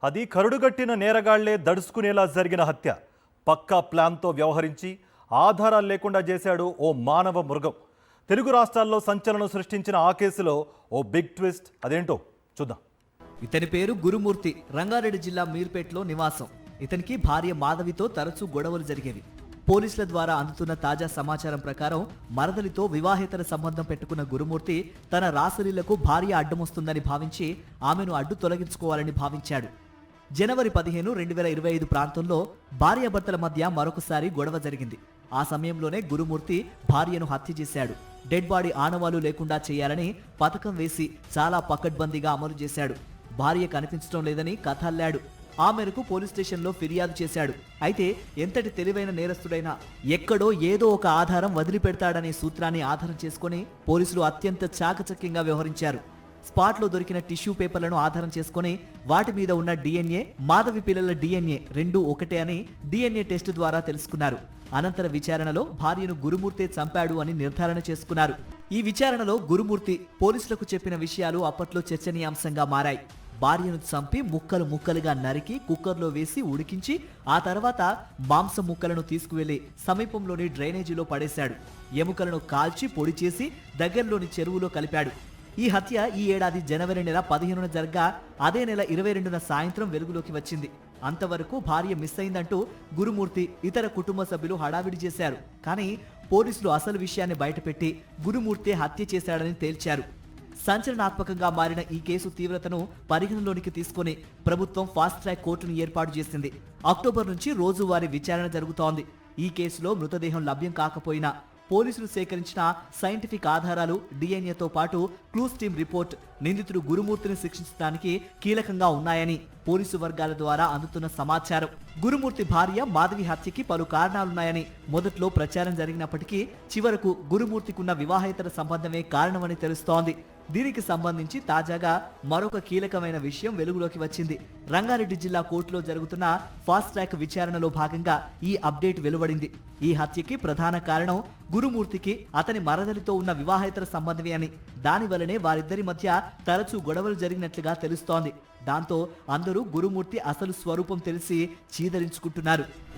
అది కరుడుగట్టిన నేరగాళ్లే దడుచుకునేలా జరిగిన హత్య. పక్కా ప్లాన్తో వ్యవహరించి ఆధారాలు లేకుండా చేశాడు ఓ మానవ మృగం. తెలుగు రాష్ట్రాల్లో సంచలనం సృష్టించిన ఆ కేసులో ఓ బిగ్ ట్విస్ట్. అదేంటో చూద్దాం. ఇతని పేరు గురుమూర్తి. రంగారెడ్డి జిల్లా మీర్పేట్లో నివాసం. ఇతనికి భార్య మాధవితో తరచూ గొడవలు జరిగేవి. పోలీసుల ద్వారా అందుతున్న తాజా సమాచారం ప్రకారం మరదలితో వివాహేతర సంబంధం పెట్టుకున్న గురుమూర్తి తన రాసలీలకు భార్య అడ్డమొస్తుందని భావించి ఆమెను అడ్డు తొలగించుకోవాలని భావించాడు. జనవరి 15, 2025 ప్రాంతంలో భార్యాభర్తల మధ్య మరొకసారి గొడవ జరిగింది. ఆ సమయంలోనే గురుమూర్తి భార్యను హత్య చేశాడు. డెడ్ బాడీ ఆనవాలు లేకుండా చేయాలని పథకం వేసి చాలా పకడ్బందీగా అమలు చేశాడు. భార్య కనిపించడం లేదని కథ అల్లాడు. ఆ మేరకు పోలీస్ స్టేషన్లో ఫిర్యాదు చేశాడు. అయితే ఎంతటి తెలివైన నేరస్తుడైనా ఎక్కడో ఏదో ఒక ఆధారం వదిలిపెడతాడనే సూత్రాన్ని ఆధారం చేసుకుని పోలీసులు అత్యంత చాకచక్యంగా వ్యవహరించారు. స్పాట్లో దొరికిన టిష్యూ పేపర్లను ఆధారం చేసుకుని వాటి మీద ఉన్న డిఎన్ఏ, మాధవి పిల్లల డిఎన్ఏ రెండూ ఒకటే అని డిఎన్ఏ టెస్ట్ ద్వారా తెలుసుకున్నారు. అనంతర విచారణలో భార్యను గురుమూర్తే చంపాడు అని నిర్ధారణ చేసుకున్నారు. ఈ విచారణలో గురుమూర్తి పోలీసులకు చెప్పిన విషయాలు అప్పట్లో చర్చనీయాంశంగా మారాయి. భార్యను చంపి ముక్కలు ముక్కలుగా నరికి కుక్కర్లో వేసి ఉడికించి ఆ తర్వాత మాంసం ముక్కలను తీసుకువెళ్లి సమీపంలోని డ్రైనేజీలో పడేశాడు. ఎముకలను కాల్చి పొడి చేసి దగ్గరలోని చెరువులో కలిపాడు. ఈ హత్య ఈ ఏడాది జనవరి నెల 15న జరగ్గా అదే నెల 22న సాయంత్రం వెలుగులోకి వచ్చింది. అంతవరకు భార్య మిస్ అయిందంటూ గురుమూర్తి ఇతర కుటుంబ సభ్యులు హడావిడి చేశారు. కానీ పోలీసులు అసలు విషయాన్ని బయటపెట్టి గురుమూర్తి హత్య చేశాడని తేల్చారు. సంచలనాత్మకంగా మారిన ఈ కేసు తీవ్రతను పరిగణలోనికి తీసుకుని ప్రభుత్వం ఫాస్ట్ ట్రాక్ కోర్టును ఏర్పాటు చేసింది. అక్టోబర్ నుంచి రోజువారీ విచారణ జరుగుతోంది. ఈ కేసులో మృతదేహం లభ్యం కాకపోయినా పోలీసులు సేకరించిన సైంటిఫిక్ ఆధారాలు, డిఎన్ఏతో పాటు క్లూస్ టీమ్ రిపోర్ట్ నిందితుడు గురుమూర్తిని శిక్షించడానికి కీలకంగా ఉన్నాయని పోలీసు వర్గాల ద్వారా అందుతున్న సమాచారం. గురుమూర్తి భార్య మాధవి హత్యకి పలు కారణాలున్నాయని మొదట్లో ప్రచారం జరిగినప్పటికీ చివరకు గురుమూర్తికున్న వివాహేతర సంబంధమే కారణమని తెలుస్తోంది. దీనికి సంబంధించి తాజాగా మరొక కీలకమైన విషయం వెలుగులోకి వచ్చింది. రంగారెడ్డి జిల్లా కోర్టులో జరుగుతున్న ఫాస్ట్ ట్రాక్ విచారణలో భాగంగా ఈ అప్డేట్ వెలువడింది. ఈ హత్యకి ప్రధాన కారణం గురుమూర్తికి అతని మరదలితో ఉన్న వివాహేతర సంబంధమే అని, దానివల్లనే వారిద్దరి మధ్య తరచూ గొడవలు జరిగినట్లుగా తెలుస్తోంది. దాంతో అందరూ గురుమూర్తి అసలు స్వరూపం తెలిసి చీదరించుకుంటున్నారు.